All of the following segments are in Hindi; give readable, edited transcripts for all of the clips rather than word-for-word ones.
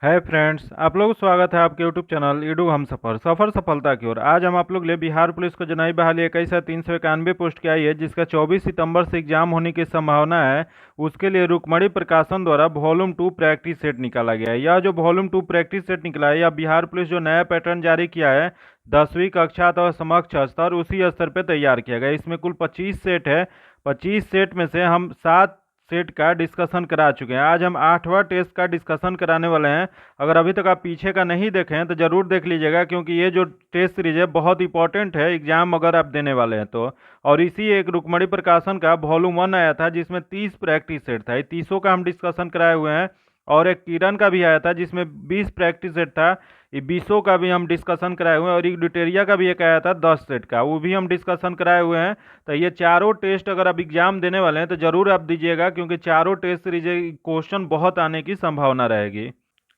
है फ्रेंड्स, आप लोगों को स्वागत है आपके यूट्यूब चैनल ईडू हम सफ़र सफलता की ओर। आज हम आप लोग लिए बिहार पुलिस को जनाई बहाली 21,391 पोस्ट की आई है, जिसका 24 सितंबर से एग्जाम होने की संभावना है। उसके लिए रुकमणी प्रकाशन द्वारा वॉल्यूम 2 प्रैक्टिस सेट निकाला गया है। यह जो वॉल्यूम 2 प्रैक्टिस सेट निकला है, यह बिहार पुलिस जो नया पैटर्न जारी किया है 10वीं कक्षा अथवा समकक्ष स्तर, उसी स्तर पर तैयार किया गया। इसमें कुल 25 सेट है। 25 सेट में से हम 7 सेट का डिस्कशन करा चुके हैं। आज हम 8वां टेस्ट का डिस्कशन कराने वाले हैं। अगर अभी तक आप पीछे का नहीं देखे हैं तो ज़रूर देख लीजिएगा, क्योंकि ये जो टेस्ट सीरीज है बहुत इंपॉर्टेंट है एग्जाम अगर आप देने वाले हैं तो। और इसी एक रुकमणी प्रकाशन का वॉल्यूम 1 आया था, जिसमें 30 प्रैक्टिस सेट था। ये 30 का हम डिस्कशन कराए हुए हैं। और एक किरण का भी आया था जिसमें 20 प्रैक्टिस सेट था। ये 20 का भी हम डिस्कशन कराए हुए हैं। और एक ड्यूटेरिया का भी एक आया था 10 सेट का, वो भी हम डिस्कशन कराए हुए हैं। तो ये चारों टेस्ट अगर आप एग्जाम देने वाले हैं तो जरूर आप दीजिएगा, क्योंकि चारों टेस्ट सीरीज क्वेश्चन बहुत आने की संभावना रहेगी।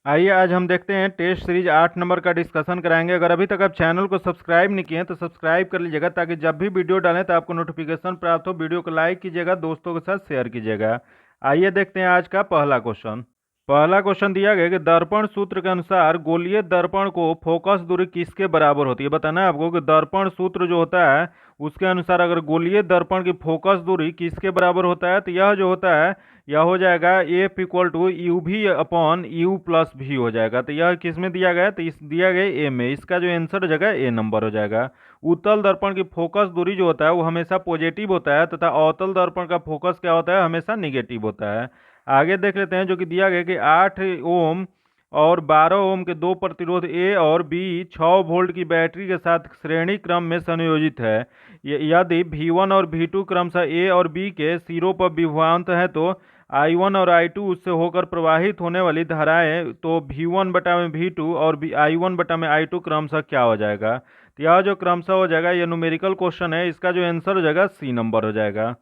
आइए आज हम देखते हैं टेस्ट सीरीज 8 नंबर का डिस्कशन कराएंगे। अगर अभी तक आप चैनल को सब्सक्राइब नहीं किए हैं तो सब्सक्राइब कर लीजिएगा, ताकि जब भी वीडियो डालें तो आपको नोटिफिकेशन प्राप्त हो। वीडियो को लाइक कीजिएगा, दोस्तों के साथ शेयर कीजिएगा। आइए देखते हैं आज का पहला क्वेश्चन। पहला क्वेश्चन दिया गया कि दर्पण सूत्र के अनुसार गोलीय दर्पण को फोकस दूरी किसके बराबर होती है। बताना है आपको कि दर्पण सूत्र जो होता है उसके अनुसार अगर गोलीय दर्पण की फोकस दूरी किसके बराबर होता है, तो यह जो होता है यह हो जाएगा एफ इक्वल टू यू भी अपॉन यू प्लस भी हो जाएगा। तो यह किस में दिया गया है, तो इस दिया गया ए में। इसका जो आंसर हो जाएगा ए नंबर हो जाएगा। उत्तल दर्पण की फोकस दूरी जो होता है वो हमेशा पॉजिटिव होता है, तथा अवतल दर्पण का फोकस क्या होता है, हमेशा निगेटिव होता है। आगे देख लेते हैं जो कि दिया गया कि 8 ओम और 12 ओम के दो प्रतिरोध ए और बी 6 वोल्ट की बैटरी के साथ श्रेणी क्रम में संयोजित है। यदि V1 और V2 क्रमशः ए और बी के सिरों पर विभवांत है, तो I1 और I2 उससे होकर प्रवाहित होने वाली धाराएं तो V1 बटा में V2 और I1 बटा में I2 क्रमशः क्या हो जाएगा। तो यह जो क्रमशः हो जाएगा ये न्यूमेरिकल क्वेश्चन है, इसका जो आंसर हो जाएगा सी नंबर हो जाएगा।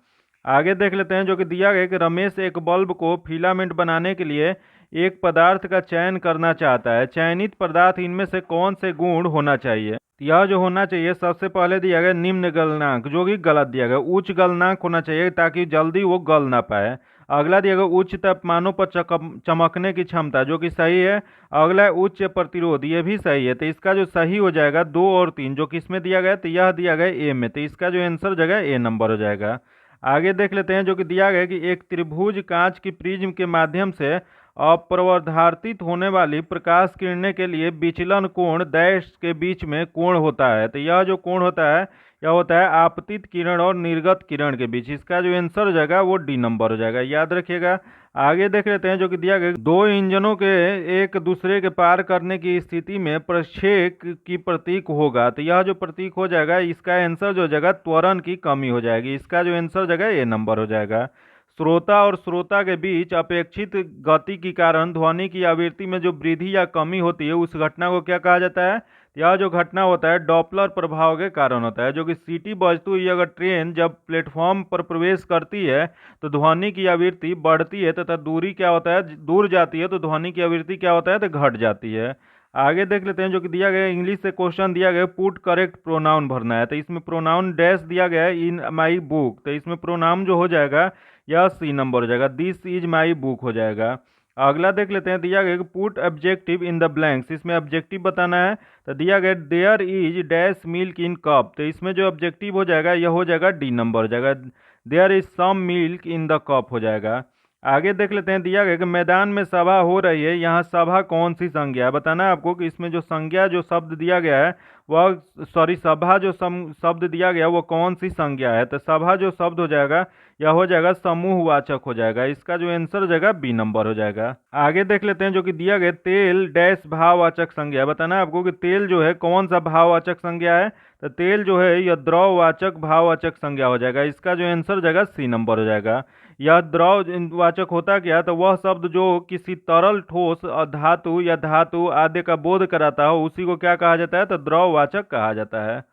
आगे देख लेते हैं जो कि दिया गया कि रमेश एक बल्ब को फिलामेंट बनाने के लिए एक पदार्थ का चयन करना चाहता है। चयनित पदार्थ इनमें से कौन से गुण होना चाहिए। यह जो होना चाहिए सबसे पहले दिया गया निम्न गलनांक, जो कि गलत दिया गया। उच्च गलनांक होना चाहिए ताकि जल्दी वो गल ना पाए। अगला दिया गया उच्च तापमानों पर चमकने की क्षमता, जो कि सही है। अगला है उच्च प्रतिरोध, ये भी सही है। तो इसका जो सही हो जाएगा 2 और 3, जो कि इसमें दिया गया, तो यह दिया गया ए में। तो इसका जो आंसर जगह ए नंबर हो जाएगा। आगे देख लेते हैं जो कि दिया गया कि एक त्रिभुज कांच की प्रिज्म के माध्यम से अपवर्धार्थित होने वाली प्रकाश किरणें के लिए विचलन कोण डैश के बीच में कोण होता है। तो यह जो कोण होता है यह होता है आपतित किरण और निर्गत किरण के बीच। इसका जो आंसर हो जाएगा वो डी नंबर हो जाएगा, याद रखिएगा। आगे देख लेते हैं जो कि दिया गया दो इंजनों के एक दूसरे के पार करने की स्थिति में प्रक्षेप की प्रतीक होगा। तो यह जो प्रतीक हो जाएगा इसका आंसर जो हो जाएगा त्वरण की कमी हो जाएगी। इसका जो आंसर हो जाएगा ए नंबर हो जाएगा। श्रोता और श्रोता के बीच अपेक्षित गति के कारण ध्वनि की आवृत्ति में जो वृद्धि या कमी होती है उस घटना को क्या कहा जाता है। यह जो घटना होता है डॉपलर प्रभाव के कारण होता है। जो कि सीटी बजते हुई अगर ट्रेन जब प्लेटफॉर्म पर प्रवेश करती है तो ध्वनि की आवृत्ति बढ़ती है, तथा दूरी क्या होता है, दूर जाती है तो ध्वनि की आवृत्ति क्या होता है, तो घट जाती है। आगे देख लेते हैं जो कि दिया गया इंग्लिश से क्वेश्चन दिया गया पुट करेक्ट प्रोनाउन भरना है। तो इसमें प्रोनाउन डैश दिया गया है इन माई बुक। तो इसमें प्रोनाउन जो हो जाएगा यह सी नंबर हो जाएगा, दिस इज माई बुक हो जाएगा। अगला देख लेते हैं दिया गया कि put objective in the blanks. इसमें ऑब्जेक्टिव बताना है। तो दिया गया there is dash milk in cup. तो इसमें जो ऑब्जेक्टिव हो जाएगा यह हो जाएगा डी नंबर हो जाएगा, there is some milk in the cup हो जाएगा। आगे देख लेते हैं दिया गया कि मैदान में सभा हो रही है, यहाँ सभा कौन सी संज्ञा है। बताना है आपको कि इसमें जो संज्ञा जो शब्द दिया गया है वह सभा जो शब्द दिया गया वो कौन सी संज्ञा है। तो सभा जो शब्द हो जाएगा यह हो जाएगा समूहवाचक हो जाएगा। इसका जो आंसर हो जाएगा बी नंबर हो जाएगा। आगे देख लेते हैं जो कि दिया गया तेल डैश भाववाचक संज्ञा। बताना है आपको कि तेल जो है कौन सा भाववाचक संज्ञा है। तो तेल जो है यह द्रववाचक भाववाचक संज्ञा हो जाएगा। इसका जो आंसर हो जाएगा सी नंबर हो जाएगा। यह द्रववाचक होता क्या, तो वह शब्द जो किसी तरल ठोस धातु या धातु आदि का बोध कराता हो उसी को क्या कहा जाता है, तो द्रववाचक कहा जाता है।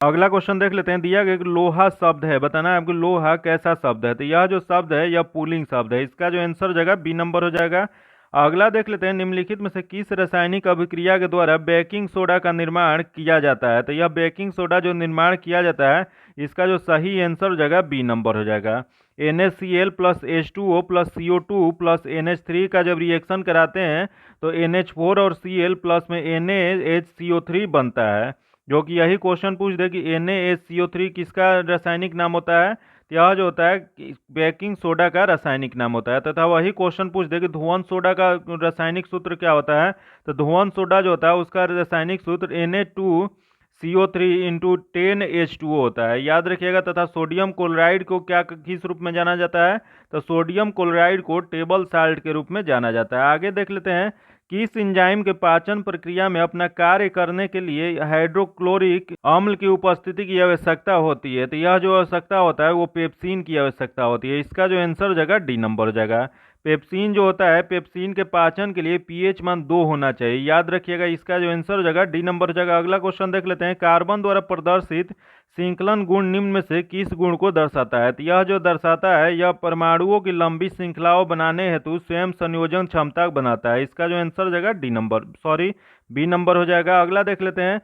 अगला क्वेश्चन देख लेते हैं दिया गया लोहा शब्द है। बताना है आपको लोहा कैसा शब्द है। तो यह जो शब्द है यह पुल्लिंग शब्द है। इसका जो आंसर हो जाएगा बी नंबर हो जाएगा। अगला देख लेते हैं निम्नलिखित में से किस रासायनिक अभिक्रिया के द्वारा बेकिंग सोडा का निर्माण किया जाता है। तो यह बेकिंग सोडा जो निर्माण किया जाता है इसका जो सही आंसर हो जाएगा बी नंबर हो जाएगा। NaCl plus H2O plus CO2 plus NH3 का जब रिएक्शन कराते हैं तो NH4 और Cl प्लस में NaHCO3 बनता है, जो कि यही क्वेश्चन पूछ दे कि NaHCO3 किसका रासायनिक नाम होता है। तो यह जो होता है बेकिंग सोडा का रासायनिक नाम होता है। तथा वही क्वेश्चन पूछ दे कि धुआं सोडा का रासायनिक सूत्र क्या होता है। तो धुआं सोडा जो होता है उसका रासायनिक सूत्र Na2CO3 इंटू 10H2O होता है, याद रखिएगा। तथा सोडियम क्लोराइड को क्या किस रूप में जाना जाता है, तो सोडियम क्लोराइड को टेबल साल्ट के रूप में जाना जाता है। आगे देख लेते हैं, किस एंजाइम के पाचन प्रक्रिया में अपना कार्य करने के लिए हाइड्रोक्लोरिक अम्ल की उपस्थिति की आवश्यकता होती है। तो यह जो आवश्यकता होता है वो पेप्सिन की आवश्यकता होती है। इसका जो आंसर हो जाएगा डी नंबर हो जाएगा। पेप्सिन जो होता है, पेप्सिन के पाचन के लिए पीएच मान 2 होना चाहिए, याद रखिएगा। इसका जो आंसर हो जाएगा डी नंबर हो जाएगा। अगला क्वेश्चन देख लेते हैं, कार्बन द्वारा प्रदर्शित श्रृंखलन गुण निम्न में से किस गुण को दर्शाता है। तो यह जो दर्शाता है यह परमाणुओं की लंबी श्रृंखलाओं बनाने हेतु स्वयं संयोजन क्षमता बनाता है। इसका जो आंसर हो जाएगा बी नंबर हो जाएगा। अगला देख लेते हैं,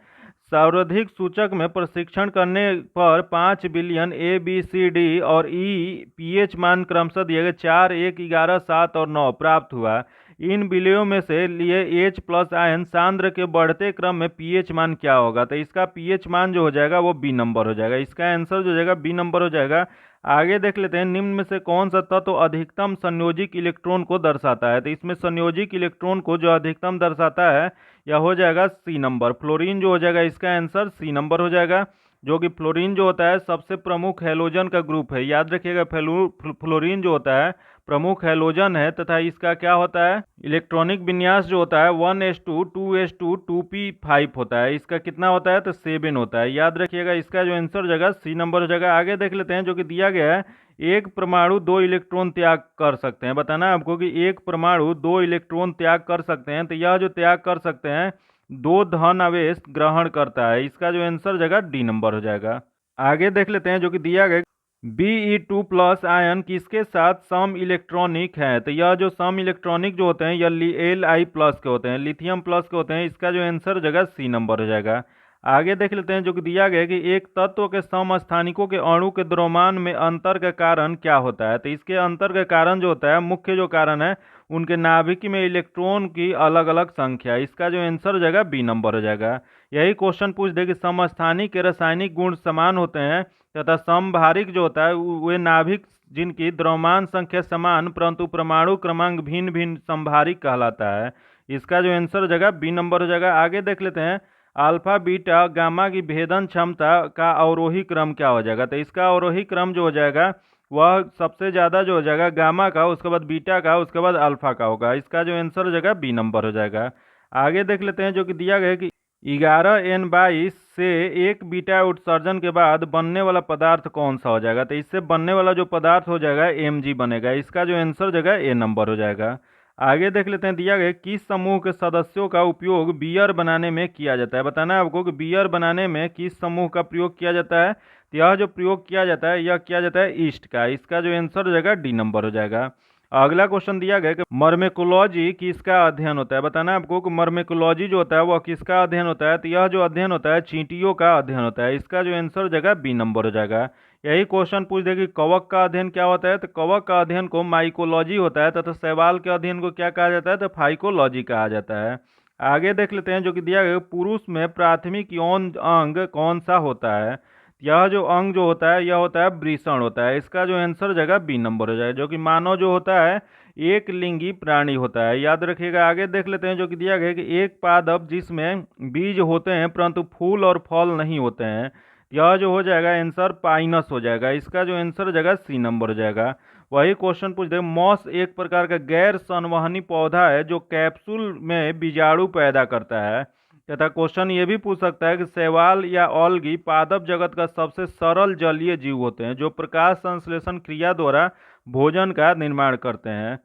सर्वाधिक सूचक में परीक्षण करने पर 5 बिलियन ABCD और E पीएच मान क्रमशः दिए गए 4, 1, 11, 7 और 9 प्राप्त हुआ। इन बिलियों में से लिए H प्लस आयन सांद्र के बढ़ते क्रम में पीएच मान क्या होगा। तो इसका पीएच मान जो हो जाएगा वो बी नंबर हो जाएगा। इसका आंसर जो हो जाएगा बी नंबर हो जाएगा। आगे देख लेते हैं, निम्न में से कौन सा तत्व तो अधिकतम संयोजिक इलेक्ट्रॉन को दर्शाता है। तो इसमें संयोजिक इलेक्ट्रॉन को जो अधिकतम दर्शाता है यह हो जाएगा सी नंबर, फ्लोरीन जो हो जाएगा। इसका आंसर सी नंबर हो जाएगा, जो कि फ्लोरीन जो होता है सबसे प्रमुख हैलोजन का ग्रुप है, याद रखिएगा। फ्लोरीन जो होता है प्रमुख हैलोजन है। तथा इसका क्या होता है, इलेक्ट्रॉनिक विन्यास जो होता है 1s2 2s2 2p5 होता है। इसका कितना होता है, तो 7 होता है, याद रखिएगा। इसका जो आंसर हो जाएगा सी नंबर हो जाएगा। आगे देख लेते हैं, जो कि दिया गया है, एक परमाणु 2 इलेक्ट्रॉन त्याग कर सकते हैं। बताना है आपको कि एक परमाणु 2 इलेक्ट्रॉन त्याग कर सकते हैं। तो यह जो त्याग कर सकते हैं 2 धन आवेश ग्रहण करता है। इसका जो आंसर हो जाएगा डी नंबर हो जाएगा। आगे देख लेते हैं, जो कि दिया गया Be2 प्लस आयन किसके साथ सम इलेक्ट्रॉनिक है। तो यह जो सम इलेक्ट्रॉनिक जो होते हैं यह Li प्लस के होते हैं, लिथियम प्लस के होते हैं। इसका जो आंसर हो जाएगा सी नंबर हो जाएगा। आगे देख लेते हैं, जो कि दिया गया है कि एक तत्व के समस्थानिकों के अणु के द्रव्यमान में अंतर का कारण क्या होता है। तो इसके अंतर का कारण जो होता है, मुख्य जो कारण है, उनके नाभिक में इलेक्ट्रॉन की अलग अलग संख्या। इसका जो आंसर हो जाएगा बी नंबर हो जाएगा। यही क्वेश्चन पूछ दे कि समस्थानिक के रासायनिक गुण समान होते हैं तथा समभारिक जो होता है वे नाभिक जिनकी द्रव्यमान संख्या समान परंतु परमाणु क्रमांक भिन्न भिन्न समभारिक कहलाता है। इसका जो आंसर हो जाएगा बी नंबर हो जाएगा। आगे देख लेते हैं, अल्फा बीटा गामा की भेदन क्षमता का अवरोही क्रम क्या हो जाएगा। तो इसका अवरोही क्रम जो हो जाएगा वह सबसे ज़्यादा जो हो जाएगा गामा का, उसके बाद बीटा का, उसके बाद अल्फा का होगा। इसका जो आंसर हो जाएगा बी नंबर हो जाएगा। आगे देख लेते हैं, जो कि दिया गया है कि 11N22 से एक बीटा उत्सर्जन के बाद बनने वाला पदार्थ कौन सा हो जाएगा। तो इससे बनने वाला जो पदार्थ हो जाएगा Mg बनेगा। इसका जो आंसर हो जाएगा ए नंबर हो जाएगा। आगे देख लेते हैं, दिया गया किस समूह के सदस्यों का उपयोग बियर बनाने में किया जाता है। बताना है आपको कि बियर बनाने में किस समूह का प्रयोग किया जाता है। तो यह जो प्रयोग किया जाता है यह किया जाता है ईस्ट का। इसका जो आंसर हो जाएगा डी नंबर हो जाएगा। अगला क्वेश्चन दिया गया कि मर्मेकोलॉजी किसका अध्ययन होता है। बताना है आपको कि मर्मेकोलॉजी जो होता है वह किसका अध्ययन होता है। तो यह जो अध्ययन होता है चींटियों का अध्ययन होता है। इसका जो आंसर हो जाएगा बी नंबर हो जाएगा। यही क्वेश्चन पूछ दे कि कवक का अध्ययन क्या होता है। तो कवक का अध्ययन को माइकोलॉजी होता है तथा शैवाल के अध्ययन को क्या कहा जाता है, तो फाइकोलॉजी कहा जाता है। आगे देख लेते हैं, जो कि दिया गया पुरुष में प्राथमिक यौन अंग कौन सा होता है। यह जो अंग जो होता है यह होता है वृषण होता है। इसका जो आंसर हो जाएगा बी नंबर हो जाएगा, जो कि मानव जो होता है एक लिंगी प्राणी होता है, याद रखिएगा। आगे देख लेते हैं, जो कि दिया गया है कि एक पादप जिसमें बीज होते हैं परंतु फूल और फल नहीं होते हैं। यह जो हो जाएगा आंसर पाइनस हो जाएगा। इसका जो आंसर हो जाएगा सी नंबर हो जाएगा। वही क्वेश्चन पूछ दे, मॉस एक प्रकार का गैर संवहनी पौधा है जो कैप्सूल में बीजाणु पैदा करता है। तथा क्वेश्चन ये भी पूछ सकता है कि शैवाल या ऑल्गी पादप जगत का सबसे सरल जलीय जीव होते हैं जो प्रकाश संश्लेषण क्रिया द्वारा भोजन का निर्माण करते हैं।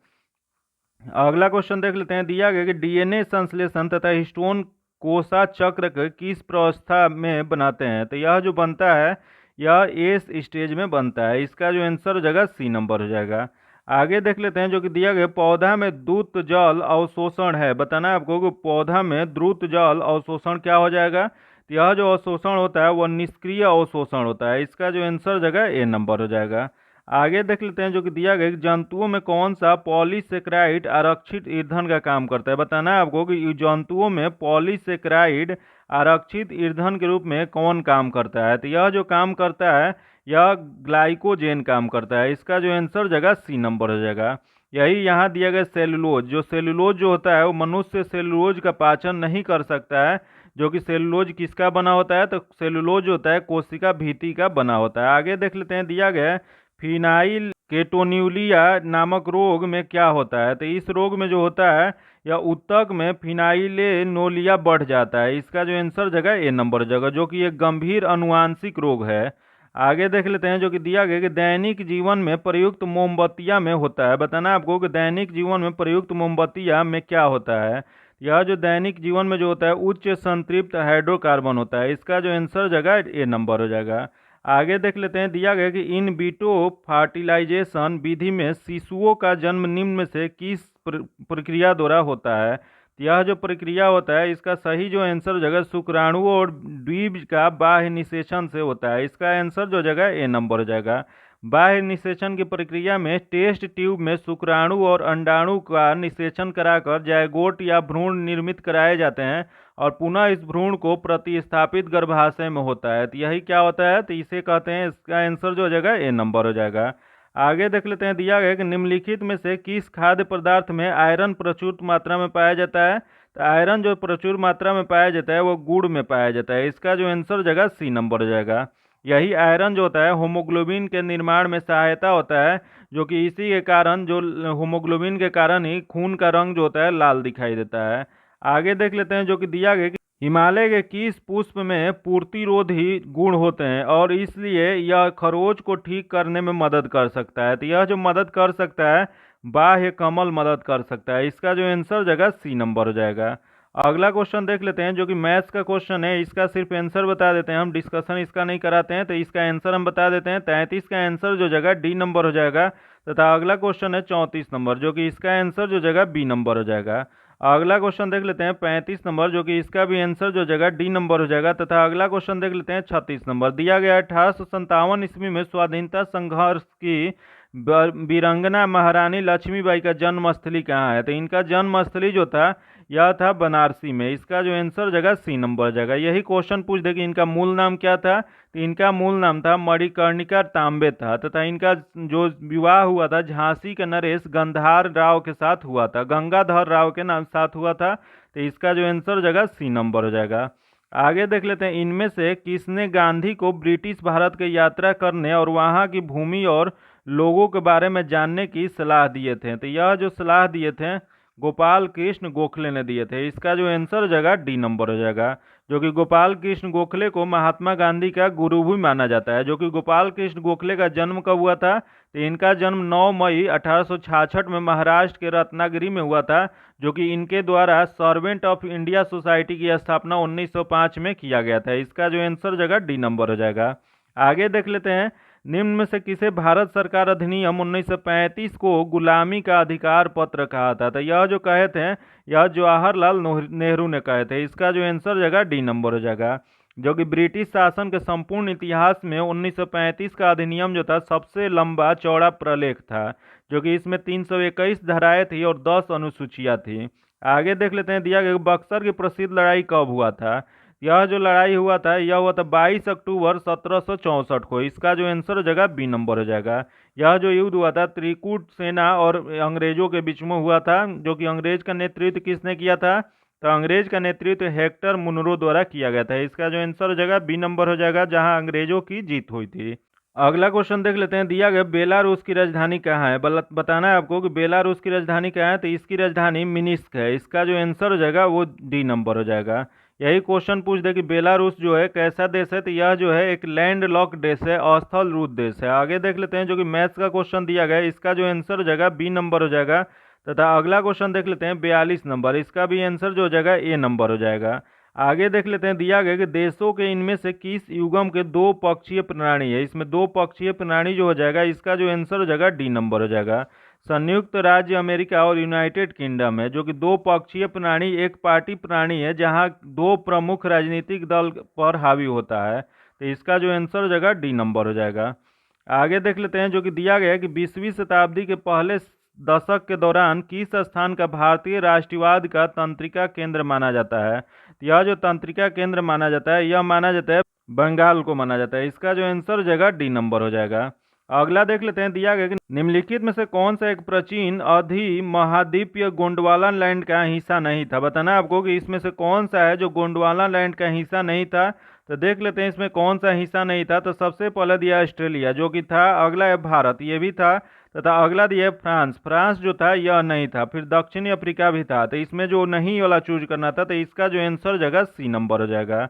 अगला क्वेश्चन देख लेते हैं, दिया गया कि डीएनए संश्लेषण तथा हिस्टोन कोसा चक्र किस प्रावस्था में बनाते हैं। तो यह जो बनता है यह एस स्टेज में बनता है। इसका जो आंसर हो जाएगा सी नंबर हो जाएगा। आगे देख लेते हैं, जो कि दिया गया पौधा में द्रुत जल अवशोषण है। बताना है आपको कि पौधा में द्रुत जल अवशोषण क्या हो जाएगा। तो यह जो अवशोषण होता है वह निष्क्रिय अवशोषण होता है। इसका जो आंसर हो जाएगा ए नंबर हो जाएगा। आगे देख लेते हैं जो कि दिया गया कि जंतुओं में कौन सा पॉलीसेकेराइड आरक्षित ईंधन का काम करता है। बताना है आपको कि जंतुओं में पॉलीसेकेराइड आरक्षित ईंधन के रूप में कौन काम करता है। तो यह जो काम करता है यह ग्लाइकोजेन काम करता है। इसका जो आंसर जगह सी नंबर हो जाएगा। यही यहाँ दिया गया सेलुलोज, जो सेलुलोज जो होता है वो मनुष्य सेलुलोज का पाचन नहीं कर सकता है। जो कि सेलुलोज किसका बना होता है, तो सेलुलोज होता है कोशिका भित्ति का बना होता है। आगे देख लेते हैं दिया गया है फिनाइल केटोन्यूरिया नामक रोग में क्या होता है। तो इस रोग में जो होता है या ऊतक में फिनाइलेनोलिया बढ़ जाता है। इसका जो आंसर जगह ए नंबर जगह, जो कि एक गंभीर अनुवांशिक रोग है। आगे देख लेते हैं जो कि दिया गया कि दैनिक जीवन में प्रयुक्त मोमबत्तियां में होता है। बताना आपको कि दैनिक जीवन में प्रयुक्त मोमबत्तियां में क्या होता है। यह जो दैनिक जीवन में जो होता है उच्च संतृप्त हाइड्रोकार्बन होता है। इसका जो आंसर जगह ए नंबर हो जाएगा। आगे देख लेते हैं दिया गया कि इन विट्रो फर्टिलाइजेशन विधि में शिशुओं का जन्म निम्न में से किस प्रक्रिया द्वारा होता है। तो यह जो प्रक्रिया होता है इसका सही जो आंसर जगह शुक्राणुओं और द्वीज का बाह्य निषेचन से होता है। इसका आंसर जो जगह ए नंबर हो जाएगा। बाह्य निषेचन की प्रक्रिया में टेस्ट ट्यूब में शुक्राणु और अंडाणु का निषेचन कराकर जायगोट या भ्रूण निर्मित कराए जाते हैं और पुनः इस भ्रूण को प्रतिस्थापित गर्भाशय में होता है। तो यही क्या होता है, तो इसे कहते हैं। इसका आंसर जो हो जाएगा ए नंबर हो जाएगा। आगे देख लेते हैं दिया गया कि निम्नलिखित में से किस खाद्य पदार्थ में आयरन प्रचुर मात्रा में पाया जाता है। तो आयरन जो प्रचुर मात्रा में पाया जाता है वो गुड़ में पाया जाता है। इसका जो आंसर जगह सी नंबर हो जाएगा। यही आयरन जो होता है होमोग्लोबिन के निर्माण में सहायता होता है, जो कि इसी के कारण जो होमोग्लोबिन के कारण ही खून का रंग जो होता है लाल दिखाई देता है। आगे देख लेते हैं जो कि दिया गया कि हिमालय के किस पुष्प में पूर्तिरोधी गुण होते हैं और इसलिए यह खरोच को ठीक करने में मदद कर सकता है। तो यह जो मदद कर सकता है बाह्य कमल मदद कर सकता है। इसका जो आंसर जगह सी नंबर हो जाएगा। अगला क्वेश्चन देख लेते हैं जो कि मैथ्स का क्वेश्चन है। इसका सिर्फ आंसर बता देते हैं, हम डिस्कशन इसका नहीं कराते हैं। तो इसका आंसर हम बता देते हैं। 33 का आंसर जो जगह डी नंबर हो जाएगा तथा अगला क्वेश्चन है 34 नंबर, जो कि इसका आंसर जो जगह बी नंबर हो जाएगा। अगला क्वेश्चन देख लेते हैं 35 नंबर, जो कि इसका भी आंसर जो जगह डी नंबर हो जाएगा। तथा अगला क्वेश्चन देख लेते हैं 36 नंबर। दिया गया 1857 ईस्वी में स्वाधीनता संघर्ष की वीरंगना महारानी लक्ष्मीबाई का जन्मस्थली कहाँ है। तो इनका जन्मस्थली जो था यह था बनारसी में। इसका जो आंसर जगह सी नंबर हो जाएगा। यही क्वेश्चन पूछ दे कि इनका मूल नाम क्या था। तो इनका मूल नाम था मणिकर्णिका तांबे था। तथा इनका जो विवाह हुआ था झांसी के नरेश गंधार राव के साथ हुआ था, गंगाधर राव के नाम साथ हुआ था। तो इसका जो आंसर जगह सी नंबर हो जाएगा। आगे देख लेते हैं इनमें से किसने गांधी को ब्रिटिश भारत की यात्रा करने और वहां की भूमि और लोगों के बारे में जानने की सलाह दिए थे। तो यह जो सलाह दिए थे गोपाल कृष्ण गोखले ने दिए थे। इसका जो आंसर हो जाएगा डी नंबर हो जाएगा। जो कि गोपाल कृष्ण गोखले को महात्मा गांधी का गुरु भी माना जाता है। जो कि गोपाल कृष्ण गोखले का जन्म कब हुआ था, तो इनका जन्म 9 मई 1866 में महाराष्ट्र के रत्नागिरी में हुआ था। जो कि इनके द्वारा सर्वेंट ऑफ इंडिया सोसाइटी की स्थापना 1905 में किया गया था। इसका जो आंसर जगह डी नंबर हो जाएगा। आगे देख लेते हैं निम्न में से किसे भारत सरकार अधिनियम 1935 को गुलामी का अधिकार पत्र कहा था। तो यह जो कहे थे यह जवाहरलाल नेहरू ने कहे थे। इसका जो आंसर जगह डी नंबर हो जाएगा। जो कि ब्रिटिश शासन के संपूर्ण इतिहास में 1935 का अधिनियम जो था सबसे लंबा चौड़ा प्रलेख था। जो कि इसमें 321 धाराएं थी और 10 अनुसूचियां थी। आगे देख लेते हैं दिया गया बक्सर की प्रसिद्ध लड़ाई कब हुआ था। यह जो लड़ाई हुआ था यह हुआ था 22 अक्टूबर 1764 को। इसका जो आंसर जगह बी नंबर हो जाएगा। यह जो युद्ध हुआ था त्रिकूट सेना और अंग्रेजों के बीच में हुआ था। जो कि अंग्रेज का नेतृत्व किसने किया था, तो अंग्रेज का नेतृत्व हेक्टर मुनरो द्वारा किया गया था। इसका जो आंसर हो जाएगा बी नंबर हो जाएगा, जहां अंग्रेजों की जीत हुई थी। अगला क्वेश्चन देख लेते हैं दिया गया बेलारूस की राजधानी कहाँ है। बताना है आपको कि बेलारूस की राजधानी कहाँ है। तो इसकी राजधानी मिन्स्क है। इसका जो आंसर हो जाएगा वो डी नंबर हो जाएगा। यही क्वेश्चन पूछ दे कि बेलारूस जो है कैसा देश है। तो यह जो है एक लैंड लॉक देश है, अस्थल रूट देश है। आगे देख लेते हैं जो कि मैथ्स का क्वेश्चन दिया गया है। इसका जो आंसर हो जाएगा बी नंबर हो जाएगा। तथा अगला क्वेश्चन देख लेते हैं 42 नंबर। इसका भी आंसर जो हो जाएगा ए नंबर हो जाएगा। आगे देख लेते हैं दिया गया कि देशों के इनमें से किस युगम के दो पक्षीय प्रणाली है। इसमें दो पक्षीय प्रणाली जो हो जाएगा इसका जो आंसर हो जाएगा डी नंबर हो जाएगा। संयुक्त राज्य अमेरिका और यूनाइटेड किंगडम है। जो कि दो पक्षीय प्रणाली एक पार्टी प्रणाली है जहां दो प्रमुख राजनीतिक दल पर हावी होता है। तो इसका जो आंसर हो जाएगा डी नंबर हो जाएगा। आगे देख लेते हैं जो कि दिया गया है कि 20वीं शताब्दी के पहले दशक के दौरान किस स्थान का भारतीय राष्ट्रवाद का तंत्रिका केंद्र माना जाता है। तो यह जो तंत्रिका केंद्र माना जाता है यह माना जाता है बंगाल को माना जाता है। इसका जो आंसर हो जाएगा डी नंबर हो जाएगा। अगला देख लेते हैं, दिया गया कि निम्नलिखित में से कौन सा एक प्राचीन अधि महाद्वीपीय गोंडवाना लैंड का हिस्सा नहीं था। बताना है आपको कि इसमें से कौन सा है जो गोंडवाना लैंड का हिस्सा नहीं था। तो देख लेते हैं इसमें कौन सा हिस्सा नहीं था। तो सबसे पहले दिया ऑस्ट्रेलिया जो कि था, अगला है भारत ये भी था, तथा अगला दिया है फ्रांस, फ्रांस जो था यह नहीं था, फिर दक्षिणी अफ्रीका भी था। तो इसमें जो नहीं वाला चूज करना था, तो इसका जो आंसर जगह सी नंबर हो जाएगा।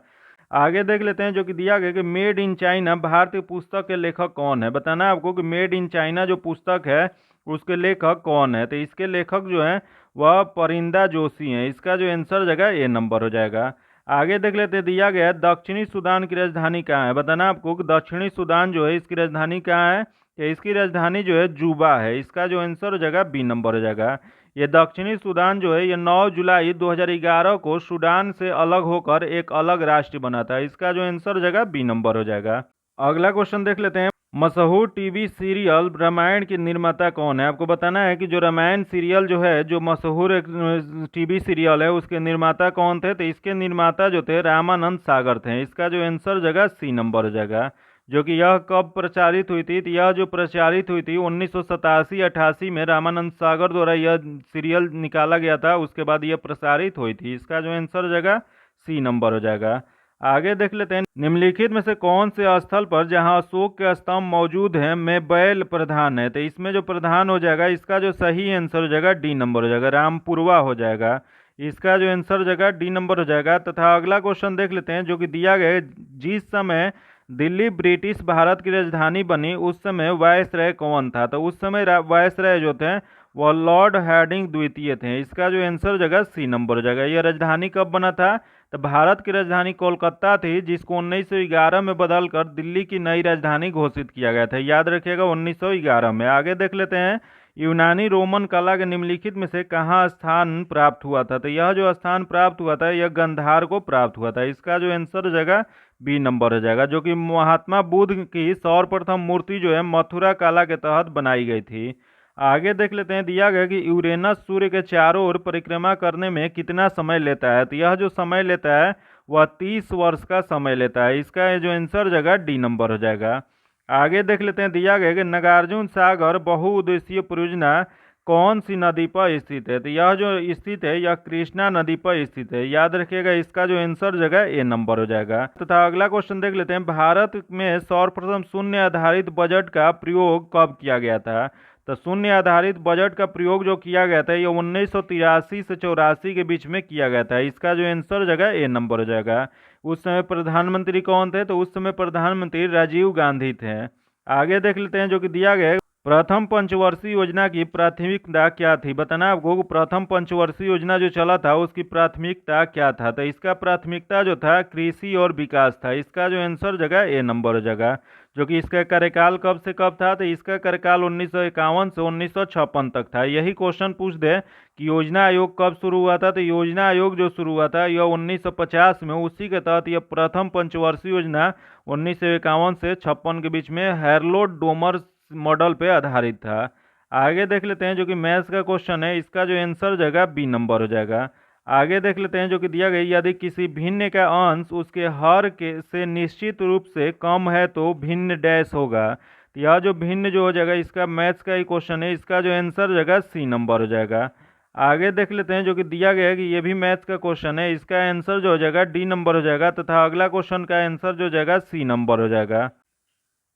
आगे देख लेते हैं जो कि दिया गया कि मेड इन चाइना भारतीय पुस्तक के लेखक कौन है। बताना है आपको कि मेड इन चाइना जो पुस्तक है उसके लेखक कौन है। तो इसके लेखक जो हैं वह परिंदा जोशी हैं। इसका जो आंसर जगह ए नंबर हो जाएगा। आगे देख लेते हैं, दिया गया है दक्षिणी सूडान की राजधानी कहाँ है। बताना आपको कि दक्षिणी सूडान जो है इसकी राजधानी कहाँ है। तो इसकी राजधानी जो है जुबा है। इसका जो आंसर हो जाएगा बी नंबर हो जाएगा। ये दक्षिणी सूडान जो है ये 9 जुलाई 2011 को सूडान से अलग होकर एक अलग राष्ट्र बना था। इसका जो आंसर हो जाएगा बी नंबर हो जाएगा। अगला क्वेश्चन देख लेते हैं, मशहूर टीवी सीरियल रामायण के निर्माता कौन है। आपको बताना है कि जो रामायण सीरियल जो है, जो मशहूर एक टीवी सीरियल है, उसके निर्माता कौन थे। तो इसके निर्माता जो थे रामानंद सागर थे। इसका जो आंसर जगह सी नंबर हो जाएगा। जो कि यह कब प्रचारित हुई थी। तो यह जो प्रचारित हुई थी 1987-88 में रामानंद सागर द्वारा यह सीरियल निकाला गया था। उसके बाद यह प्रसारित हुई थी। इसका जो आंसर हो जाएगा सी नंबर हो जाएगा। आगे देख लेते हैं, निम्नलिखित में से कौन से स्थल पर जहां अशोक के स्तंभ मौजूद हैं में बैल प्रधान है। तो इसमें जो प्रधान हो जाएगा इसका जो सही आंसर हो जाएगा डी नंबर हो जाएगा, रामपुरवा हो जाएगा। इसका जो आंसर हो जाएगा डी नंबर हो जाएगा। तथा अगला क्वेश्चन देख लेते हैं जो कि दिया गया है, जिस समय दिल्ली ब्रिटिश भारत की राजधानी बनी उस समय वायसराय कौन था। तो उस समय वायसराय जो थे वह लॉर्ड हार्डिंग द्वितीय थे। इसका जो आंसर हो जाएगा सी नंबर हो जाएगा। यह राजधानी कब बना था। तो भारत की राजधानी कोलकाता थी, जिसको 1911 में बदलकर दिल्ली की नई राजधानी घोषित किया गया था। याद रखिएगा 1911 में। आगे देख लेते हैं, यूनानी रोमन कला के निम्नलिखित में से कहाँ स्थान प्राप्त हुआ था। तो यह जो स्थान प्राप्त हुआ था यह गंधार को प्राप्त हुआ था। इसका जो आंसर हो जाएगा बी नंबर हो जाएगा। जो कि महात्मा बुद्ध की सर्वप्रथम मूर्ति जो है मथुरा कला के तहत बनाई गई थी। आगे देख लेते हैं, दिया गया कि यूरेनस सूर्य के चारों ओर परिक्रमा करने में कितना समय लेता है। तो यह जो समय लेता है वह 30 वर्ष का समय लेता है। इसका जो आंसर जगह डी नंबर हो जाएगा। आगे देख लेते हैं, दिया गया कि नागार्जुन सागर बहुउद्देशीय परियोजना कौन सी नदी पर स्थित है। तो यह जो स्थित है यह कृष्णा नदी पर स्थित है। याद रखिएगा इसका जो आंसर जगह ए नंबर हो जाएगा। तथा अगला क्वेश्चन देख लेते हैं, भारत में सर्वप्रथम शून्य आधारित बजट का प्रयोग कब किया गया था। तो शून्य आधारित बजट का प्रयोग जो किया गया था ये 1983 से 84 के बीच में किया गया था। इसका जो आंसर जगह ए नंबर हो जाएगा। उस समय प्रधानमंत्री कौन थे। तो उस समय प्रधानमंत्री राजीव गांधी थे। आगे देख लेते हैं जो कि दिया गया है, प्रथम पंचवर्षीय योजना की प्राथमिकता क्या थी। बताना आपको प्रथम पंचवर्षीय योजना जो चला था उसकी प्राथमिकता क्या था। तो इसका प्राथमिकता जो था कृषि और विकास था। इसका जो आंसर जगह ए नंबर हो जाएगा। जो कि इसका कार्यकाल कब से कब था। तो इसका कार्यकाल 1951 से 1956 तक था। यही क्वेश्चन पूछ दे कि योजना आयोग कब शुरू हुआ था। तो योजना आयोग जो शुरू हुआ था यह 1950 में। उसी के तहत यह प्रथम पंचवर्षीय योजना 1951 से 56 के बीच में हैरोल्ड डोमर मॉडल पे आधारित था। आगे देख लेते हैं जो कि मैथ्स का क्वेश्चन है। इसका जो आंसर जाएगा बी नंबर हो जाएगा। आगे देख लेते हैं जो कि दिया गया, यदि किसी भिन्न का अंश उसके हर के से निश्चित रूप से कम है तो भिन्न डैश होगा। तो यह जो भिन्न जो हो जाएगा इसका मैथ्स का ही क्वेश्चन है। इसका जो आंसर जाएगा सी नंबर हो जाएगा। आगे देख लेते हैं जो कि दिया गया है कि ये भी मैथ्स का क्वेश्चन है। इसका आंसर जो हो जाएगा डी नंबर हो जाएगा। तथा अगला क्वेश्चन का आंसर जो जाएगा सी नंबर हो जाएगा।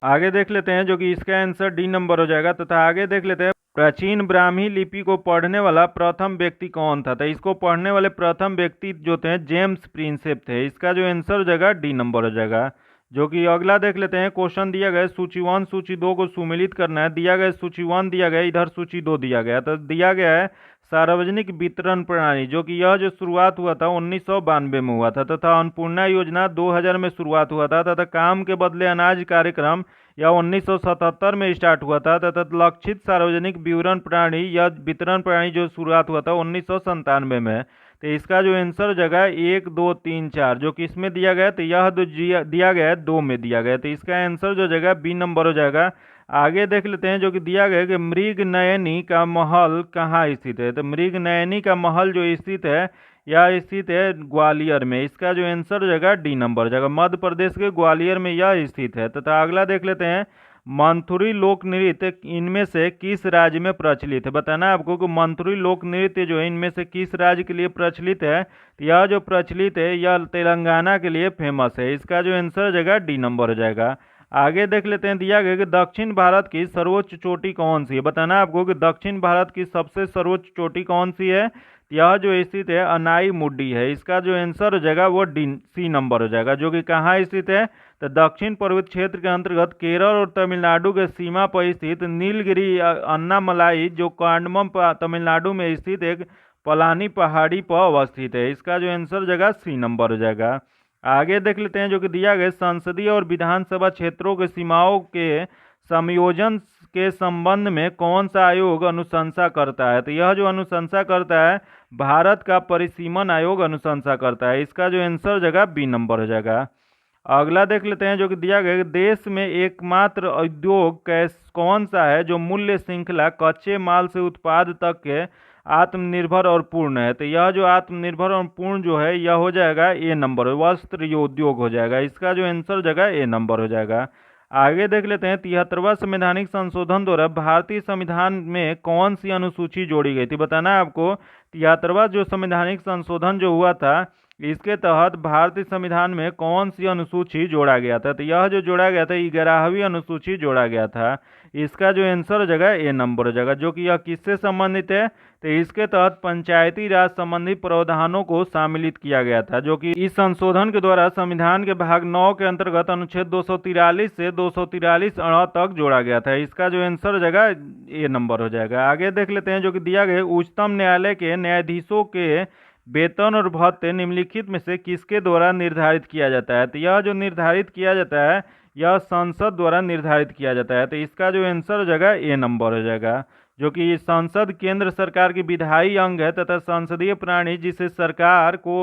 आगे देख लेते हैं जो कि इसका आंसर डी नंबर हो जाएगा। तथा आगे देख लेते हैं, प्राचीन ब्राह्मी लिपि को पढ़ने वाला प्रथम व्यक्ति कौन था। तो इसको पढ़ने वाले प्रथम व्यक्ति जो थे जेम्स प्रिंसेप थे। इसका जो आंसर हो जाएगा डी नंबर हो जाएगा। जो कि अगला देख लेते हैं, क्वेश्चन दिया गया सूची 1 सूची 2 को सुमेलित करना है। दिया गया सूची 1 दिया गया, इधर सूची 2 दिया गया। तो दिया गया है सार्वजनिक वितरण प्रणाली, जो कि यह जो शुरुआत हुआ था 1992 में हुआ था। तथा अन्नपूर्णा योजना 2000 में शुरुआत हुआ था। तथा काम के बदले अनाज कार्यक्रम यह 1977 में स्टार्ट हुआ था। तथा लक्षित सार्वजनिक वितरण प्रणाली या वितरण प्रणाली जो शुरुआत हुआ था 1997 में। तो इसका जो आंसर जगह 1 2 3 4 जो कि इसमें दिया गया, तो यह दिया गया है 2 में दिया गया। तो इसका आंसर जो जगह बी नंबर हो जाएगा, आगे देख लेते हैं जो कि दिया गया है कि मृगनयनी का महल कहाँ स्थित है। तो मृगनयनी का महल जो स्थित है यह स्थित है ग्वालियर में। इसका जो आंसर जगह डी नंबर जगह मध्य प्रदेश के ग्वालियर में यह स्थित है। तथा अगला देख लेते हैं मंथुरी लोक नृत्य इनमें से किस राज्य में प्रचलित है। बताना है आपको कि मंथुरी लोक नृत्य जो है इनमें से किस राज्य के लिए प्रचलित है। तो यह जो प्रचलित है यह तेलंगाना के लिए फेमस है। इसका जो आंसर जगह डी नंबर हो जाएगा। आगे देख लेते हैं दिया गया कि दक्षिण भारत की सर्वोच्च चोटी कौन सी है। बताना है आपको कि दक्षिण भारत की सबसे सर्वोच्च चोटी कौन सी है। यह जो स्थित है अनाई मुड्डी है। इसका जो आंसर हो जाएगा वो डी सी नंबर हो जाएगा, जो कि कहाँ स्थित है। तो दक्षिण पर्वत क्षेत्र के अंतर्गत केरल और तमिलनाडु के सीमा पर स्थित नीलगिरी अन्नामलाई जो कांडमम तमिलनाडु में स्थित एक पलानी पहाड़ी पर अवस्थित है। इसका जो आंसर जगह सी नंबर हो जाएगा। आगे देख लेते हैं जो कि दिया गया संसदीय और विधानसभा क्षेत्रों के सीमाओं के समायोजन के संबंध में कौन सा आयोग अनुशंसा करता है। तो यह जो अनुशंसा करता है भारत का परिसीमन आयोग अनुशंसा करता है। इसका जो आंसर जगह बी नंबर हो जाएगा। अगला देख लेते हैं जो कि दिया गया देश में एकमात्र उद्योग कौन सा है जो मूल्य श्रृंखला कच्चे माल से उत्पाद तक के आत्मनिर्भर और पूर्ण है। तो यह जो आत्मनिर्भर और पूर्ण जो है यह हो जाएगा ए नंबर, वस्त्र उद्योग हो जाएगा। इसका जो आंसर जगह ए नंबर हो जाएगा। आगे देख लेते हैं 73वां संवैधानिक संशोधन द्वारा भारतीय संविधान में कौन सी अनुसूची जोड़ी गई थी। बताना है आपको 73वां जो संवैधानिक संशोधन जो हुआ था इसके तहत भारतीय संविधान में कौन सी अनुसूची जोड़ा गया था। तो यह जो जोड़ा गया था 11वीं अनुसूची जोड़ा गया था। इसका जो आंसर जगह ए नंबर हो जाएगा, जो कि यह किससे संबंधित है। तो इसके तहत पंचायती राज संबंधी प्रावधानों को सम्मिलित किया गया था, जो कि इस संशोधन के द्वारा संविधान के भाग 9 के अंतर्गत अनुच्छेद 243 से 243 अ तक जोड़ा गया था। इसका जो आंसर जगह ए नंबर हो जाएगा। आगे देख लेते हैं जो कि दिया गया उच्चतम न्यायालय के न्यायाधीशों के वेतन और भत्ते निम्नलिखित में से किसके द्वारा निर्धारित किया जाता है। तो यह जो निर्धारित किया जाता है यह संसद द्वारा निर्धारित किया जाता है। तो इसका जो आंसर जगह ए नंबर हो जाएगा, जो कि संसद केंद्र सरकार की विधायी अंग है तथा संसदीय प्राणी जिसे सरकार को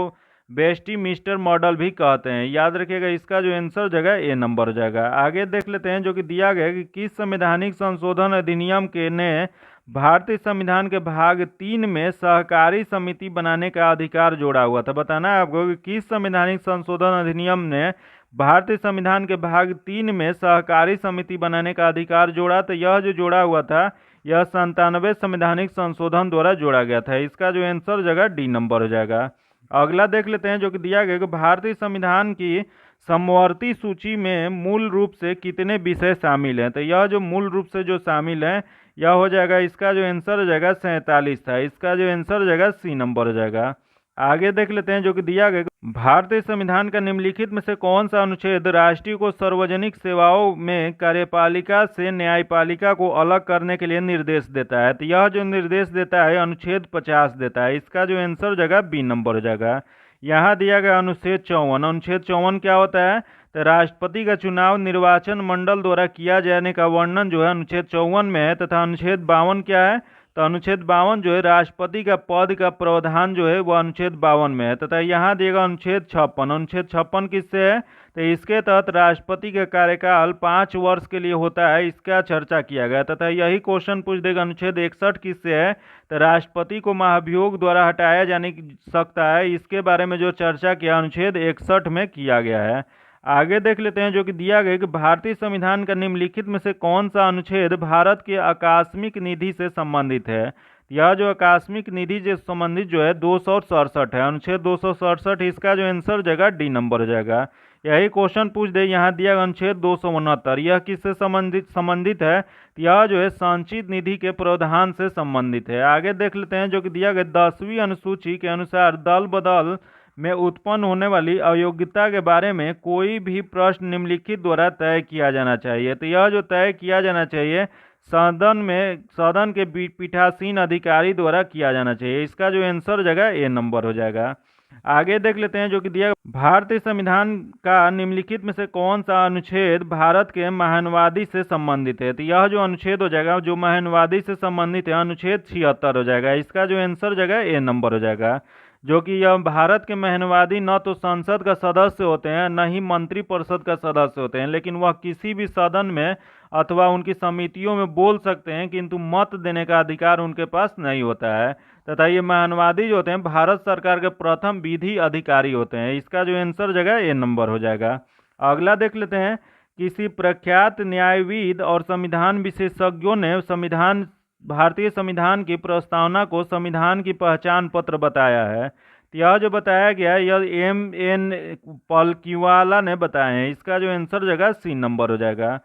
वेस्टमिंस्टर मॉडल भी कहते हैं। याद रखिएगा इसका जो आंसर जगह ए नंबर हो जाएगा। आगे देख लेते हैं जो कि दिया गया कि किस संवैधानिक संशोधन अधिनियम के ने भारतीय संविधान के भाग 3 में सहकारी समिति बनाने का अधिकार जोड़ा हुआ था। बताना है आपको कि किस संवैधानिक संशोधन अधिनियम ने भारतीय संविधान के भाग 3 में सहकारी समिति बनाने का अधिकार जोड़ा। तो यह जो जोड़ा हुआ था यह 97वें संवैधानिक संशोधन द्वारा जोड़ा गया था। इसका जो आंसर जगह डी नंबर हो जाएगा। अगला देख लेते हैं जो कि दिया गया कि भारतीय संविधान की समवर्ती सूची में मूल रूप से कितने विषय शामिल हैं। तो यह जो मूल रूप से जो शामिल है यह हो जाएगा, इसका जो आंसर हो जाएगा 47 था। इसका जो आंसर हो जाएगा सी नंबर हो जाएगा। आगे देख लेते हैं जो कि दिया गया भारतीय संविधान का निम्नलिखित में से कौन सा अनुच्छेद राष्ट्रीय को सार्वजनिक सेवाओं में कार्यपालिका से न्यायपालिका को अलग करने के लिए निर्देश देता है। तो यह जो निर्देश देता है अनुच्छेद 50 देता है। इसका जो आंसर जगह बी नंबर हो जाएगा। यहाँ दिया गया अनुच्छेद 54। अनुच्छेद 54 क्या होता है। तो राष्ट्रपति का चुनाव निर्वाचन मंडल द्वारा किया जाने का वर्णन जो है अनुच्छेद 54 में है। तथा अनुच्छेद 52 क्या है। तो अनुच्छेद 52 जो है राष्ट्रपति का पद का प्रावधान जो है वह अनुच्छेद 52 में है। तथा यहाँ दिएगा अनुच्छेद 56। अनुच्छेद 56 किससे है। तो इसके तहत राष्ट्रपति का कार्यकाल 5 वर्ष के लिए होता है, इसका चर्चा किया गया। तथा यही क्वेश्चन पूछ देगा अनुच्छेद 61 किससे है। तो राष्ट्रपति को महाभियोग द्वारा हटाया जाने सकता है, इसके बारे में जो चर्चा किया अनुच्छेद 61 में किया गया है। आगे देख लेते हैं जो कि दिया गया कि भारतीय संविधान का निम्नलिखित में से कौन सा अनुच्छेद भारत के आकस्मिक निधि से संबंधित है। यह जो आकस्मिक निधि से संबंधित जो है 267 है, अनुच्छेद 267। इसका जो आंसर जगह डी नंबर हो जाएगा। यही क्वेश्चन पूछ दे यहाँ दिया गया अनुच्छेद 269, यह किससे संबंधित है। यह जो है संचित निधि के प्रावधान से संबंधित है। आगे देख लेते हैं जो कि दिया गया 10वीं अनुसूची के अनुसार दल बदल में उत्पन्न होने वाली अयोग्यता के बारे में कोई भी प्रश्न निम्नलिखित द्वारा तय किया जाना चाहिए। तो यह जो तय किया जाना चाहिए सदन के पीठासीन अधिकारी द्वारा किया जाना चाहिए। इसका जो आंसर जगह ए नंबर हो जाएगा। आगे देख लेते हैं जो कि दिया भारतीय संविधान का निम्नलिखित में से कौन सा अनुच्छेद भारत के महानवादी से संबंधित है। तो यह जो अनुच्छेद हो जाएगा जो महानवादी से संबंधित है अनुच्छेद 76 हो जाएगा। इसका जो आंसर जगह ए नंबर हो जाएगा, जो कि यह भारत के महानवादी न तो संसद का सदस्य होते हैं न ही मंत्रिपरिषद का सदस्य होते हैं, लेकिन वह किसी भी सदन में अथवा उनकी समितियों में बोल सकते हैं, किंतु मत देने का अधिकार उनके पास नहीं होता है। तथा ये महानुवादी जो होते हैं भारत सरकार के प्रथम विधि अधिकारी होते हैं। इसका जो आंसर जगह ए नंबर हो जाएगा। अगला देख लेते हैं, किसी प्रख्यात न्यायविद और संविधान विशेषज्ञों ने भारतीय संविधान की प्रस्तावना को संविधान की पहचान पत्र बताया है। तो यह जो बताया गया है यह M.N. पलकीवाला ने बताया है। इसका जो आंसर जगह सी नंबर हो जाएगा।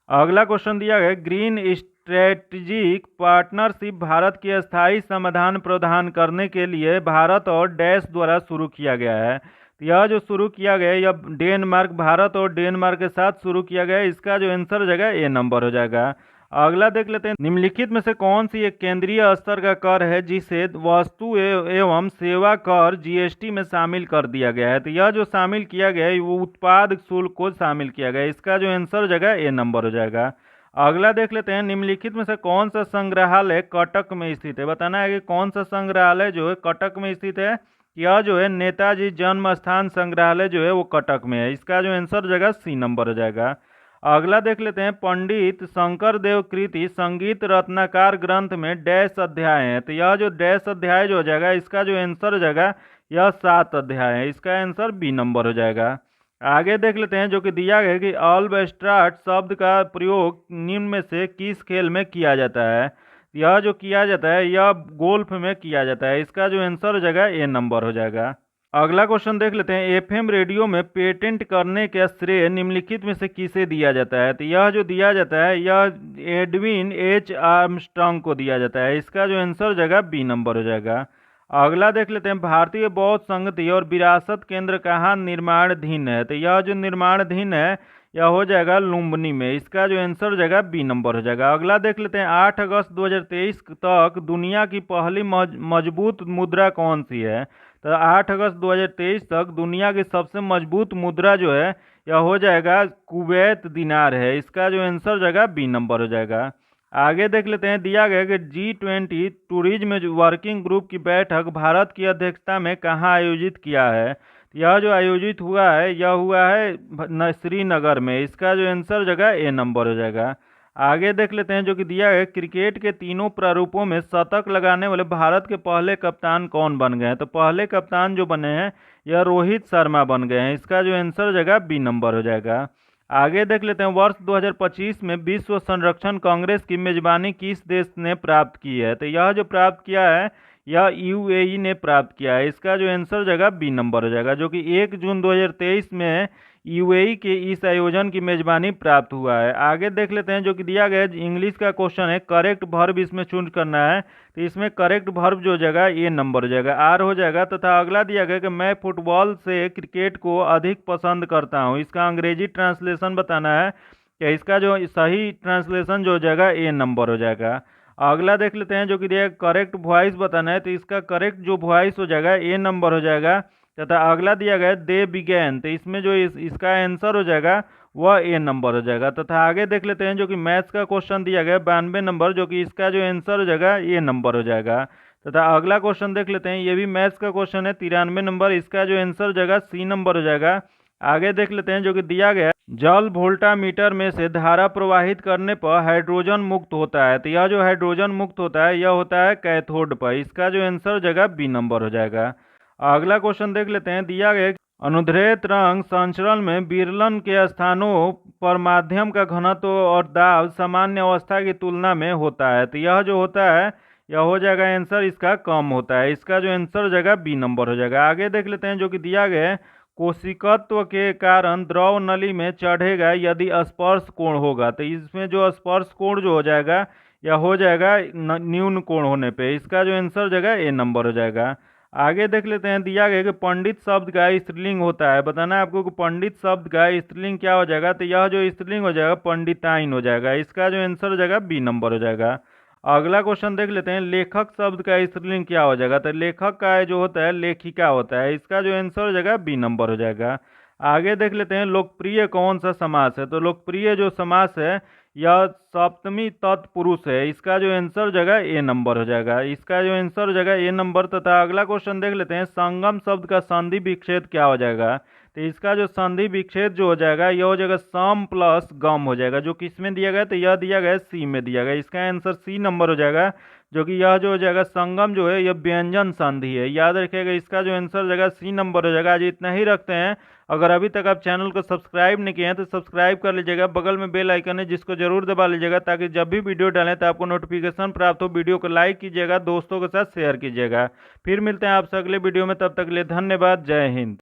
अगला क्वेश्चन दिया गया, ग्रीन स्ट्रेटेजिक पार्टनरशिप भारत की स्थायी समाधान प्रदान करने के लिए भारत और डैश द्वारा शुरू किया गया है। तो यह जो शुरू किया गया है यह भारत और डेनमार्क के साथ शुरू किया गया है। इसका जो आंसर जगह ए नंबर हो जाएगा। अगला देख लेते हैं, निम्नलिखित में से कौन सी एक केंद्रीय स्तर का कर है जिसे वस्तु एवं सेवा कर GST में शामिल कर दिया गया है। तो यह जो शामिल किया गया है वो उत्पाद शुल्क को शामिल किया गया है। इसका जो आंसर जगह ए नंबर हो जाएगा। अगला देख लेते हैं, निम्नलिखित में से कौन सा संग्रहालय कटक में स्थित है। बताना है कि कौन सा संग्रहालय जो है कटक में स्थित है। यह जो है नेताजी जन्म स्थान संग्रहालय जो है वो कटक में है। इसका जो आंसर जगह सी नंबर हो जाएगा। अगला देख लेते हैं, पंडित शंकरदेव कृति संगीत रत्नाकर ग्रंथ में डैश अध्याय है। तो यह जो डैश अध्याय जो हो जाएगा इसका जो आंसर हो जाएगा यह 7 अध्याय है। इसका आंसर बी नंबर हो जाएगा। आगे देख लेते हैं, जो कि दिया गया है कि ऑलवेस्ट्राट शब्द का प्रयोग निम्न में से किस खेल में किया जाता है। यह जो किया जाता है यह गोल्फ में किया जाता है। इसका जो आंसर हो जाएगा ए नंबर हो जाएगा। अगला क्वेश्चन देख लेते हैं, FM रेडियो में पेटेंट करने का श्रेय निम्नलिखित में से किसे दिया जाता है। तो यह जो दिया जाता है यह एडविन H. आर्मस्ट्रांग को दिया जाता है। इसका जो आंसर जगह बी नंबर हो जाएगा। अगला देख लेते हैं, भारतीय बौद्ध संगति और विरासत केंद्र कहाँ निर्माणाधीन है। तो यह जो निर्माणाधीन है यह हो जाएगा लुम्बिनी में। इसका जो आंसर जगह बी नंबर हो जाएगा। अगला देख लेते हैं, 8 अगस्त 2023 तक दुनिया की पहली मजबूत मुद्रा कौन सी है। तो 8 अगस्त 2023 तक दुनिया की सबसे मजबूत मुद्रा जो है यह हो जाएगा कुवैत दिनार है। इसका जो आंसर जगह बी नंबर हो जाएगा। आगे देख लेते हैं, दिया गया कि G20 टूरिज्म वर्किंग ग्रुप की बैठक भारत की अध्यक्षता में कहाँ आयोजित किया है। यह जो आयोजित हुआ है यह हुआ है श्रीनगर में। इसका जो आंसर जगह ए नंबर हो जाएगा। आगे देख लेते हैं, जो कि दिया है, क्रिकेट के तीनों प्रारूपों में शतक लगाने वाले भारत के पहले कप्तान कौन बन गए हैं। तो पहले कप्तान जो बने हैं यह रोहित शर्मा बन गए हैं। इसका जो आंसर जगह बी नंबर हो जाएगा। आगे देख लेते हैं, वर्ष 2025 में विश्व संरक्षण कांग्रेस की मेजबानी किस देश ने प्राप्त की है। तो यह जो प्राप्त किया है यह UAE ने प्राप्त किया है। इसका जो आंसर जगह बी नंबर हो जाएगा, जो कि 1 जून 2023 में UAE के इस आयोजन की मेजबानी प्राप्त हुआ है। आगे देख लेते हैं, जो कि दिया गया है इंग्लिश का क्वेश्चन है, करेक्ट वर्ब इसमें चूज करना है। तो इसमें करेक्ट वर्ब जो हो जाएगा ए नंबर हो जाएगा, आर हो जाएगा। तथा अगला दिया गया कि मैं फुटबॉल से क्रिकेट को अधिक पसंद करता हूँ। इसका अंग्रेजी ट्रांसलेशन बताना है कि इसका जो सही ट्रांसलेशन जो हो जाएगा ए नंबर हो जाएगा। अगला देख लेते हैं, जो कि दिया करेक्ट वॉइस बताना है। तो इसका करेक्ट जो वॉइस हो जाएगा ए नंबर हो जाएगा। तथा अगला दिया गया दे बिगैन, तो इसमें जो इसका आंसर हो जाएगा वह ए नंबर हो जाएगा। तथा आगे देख लेते हैं, जो कि मैथ्स का क्वेश्चन दिया गया 92 नंबर, जो कि इसका जो आंसर हो जाएगा ए नंबर हो जाएगा। तथा अगला क्वेश्चन देख लेते हैं, ये भी मैथ्स का क्वेश्चन है 93 नंबर, इसका जो आंसर हो जाएगा सी नंबर हो जाएगा। आगे देख लेते हैं, जो कि दिया गया जल वोल्टामीटर में से धारा प्रवाहित करने पर हाइड्रोजन मुक्त होता है। तो यह जो हाइड्रोजन मुक्त होता है यह होता है कैथोड पर। इसका जो आंसर हो जाएगा बी नंबर हो जाएगा। अगला क्वेश्चन देख लेते हैं, दिया गया अनुदैर्ध्य तरंग संचरण में विरलन के स्थानों पर माध्यम का घनत्व और दाब सामान्य अवस्था की तुलना में होता है। तो यह जो होता है यह हो जाएगा आंसर इसका कम होता है। इसका जो आंसर हो जाएगा बी नंबर हो जाएगा। आगे देख लेते हैं, जो कि दिया गया है कोशिकत्व के कारण द्रव नली में चढ़ेगा यदि स्पर्श कोण होगा। तो इसमें जो स्पर्श कोण जो हो जाएगा यह हो जाएगा न्यून कोण होने पे। इसका जो आंसर हो जाएगा ए नंबर हो जाएगा। आगे देख लेते हैं, दिया गया कि पंडित शब्द का स्त्रीलिंग होता है। बताना है आपको कि पंडित शब्द का स्त्रीलिंग क्या हो जाएगा। तो यह जो स्त्रीलिंग हो जाएगा पंडिताइन हो जाएगा। इसका जो आंसर हो जाएगा बी नंबर हो जाएगा। अगला क्वेश्चन देख लेते हैं, लेखक शब्द का स्त्रीलिंग क्या हो जाएगा। तो लेखक का जो होता है लेखिका होता है। इसका जो आंसर हो जाएगा बी नंबर हो जाएगा। आगे देख लेते हैं, लोकप्रिय कौन सा समास है। तो लोकप्रिय जो समास है यह सप्तमी तत्पुरुष है। इसका जो आंसर हो जाएगा ए नंबर हो जाएगा। इसका जो आंसर हो जाएगा ए नंबर। तथा अगला क्वेश्चन देख लेते हैं, संगम शब्द का संधि विच्छेद क्या हो जाएगा। तो इसका जो संधि विच्छेद जो हो जाएगा यह हो जाएगा सम प्लस गम हो जाएगा, जो किस में दिया गया, तो यह दिया गया सी में दिया गया। इसका आंसर सी नंबर हो जाएगा, जो कि यह जो हो जाएगा संगम जो है यह व्यंजन संधि है। याद रखिएगा, इसका जो आंसर हो जाएगा सी नंबर हो जाएगा। आज इतना ही रखते हैं। अगर अभी तक आप चैनल को सब्सक्राइब नहीं किए हैं तो सब्सक्राइब कर लीजिएगा, बगल में बेल आइकन है जिसको जरूर दबा लीजिएगा, ताकि जब भी वीडियो डालें तो आपको नोटिफिकेशन प्राप्त हो। वीडियो को लाइक कीजिएगा, दोस्तों के साथ शेयर कीजिएगा। फिर मिलते हैं आपसे अगले वीडियो में, तब तक के लिए धन्यवाद। जय हिंद।